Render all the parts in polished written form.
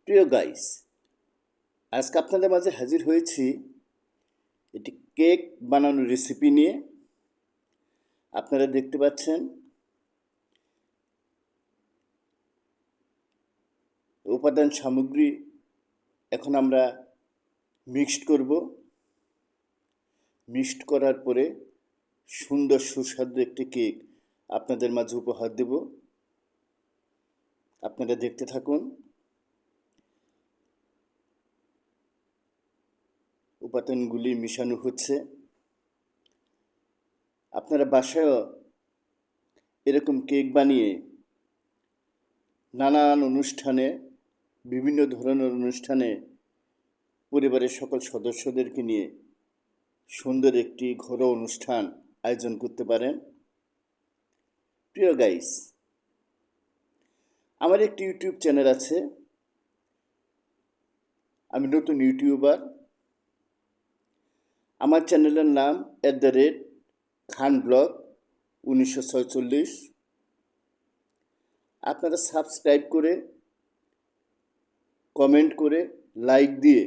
প্রিয় গাইস, আজকে আপনাদের মাঝে হাজির হয়েছি একটি কেক বানানোর রেসিপি নিয়ে। আপনারা দেখতে পাচ্ছেন উপাদান সামগ্রী এখন আমরা মিক্সড করব। মিক্সড করার পরে সুন্দর সুস্বাদু একটি কেক আপনাদের মাঝে উপহার দেব। আপনারা দেখতে থাকুন। উপাদানগুলি মিশানো হচ্ছে। আপনারা বাসায়ও এরকম কেক বানিয়ে নানান অনুষ্ঠানে, বিভিন্ন ধরনের অনুষ্ঠানে পরিবারের সকল সদস্যদেরকে নিয়ে সুন্দর একটি ঘরোয়া অনুষ্ঠান আয়োজন করতে পারেন। প্রিয় গাইস, আমার একটি ইউটিউব চ্যানেল আছে। আমি নতুন ইউটিউবার। আমার চ্যানেলের নাম @খান ব্লগ 1946। আপনারা সাবস্ক্রাইব করে, কমেন্ট করে, লাইক দিয়ে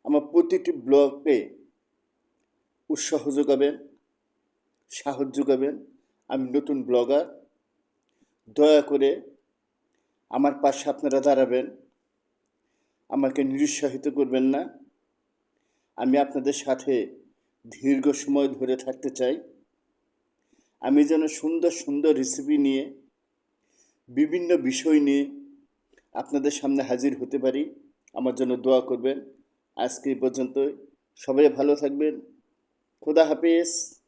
আমার প্রতিটি ব্লগে উৎসাহ যোগাবেন, সাহস যোগাবেন। আমি নতুন ব্লগার। দয়া করে আমার পাশে আপনারা দাঁড়াবেন, আমাকে নিরুৎসাহিত করবেন না। আমি আপনাদের সাথে দীর্ঘ সময় ধরে থাকতে চাই। আমি যেন সুন্দর সুন্দর রেসিপি নিয়ে, বিভিন্ন বিষয় নিয়ে আপনাদের সামনে হাজির হতে পারি। আমার জন্য দোয়া করবেন। আজকে এই পর্যন্তই। সবাই ভালো থাকবেন। খোদা হাফেজ।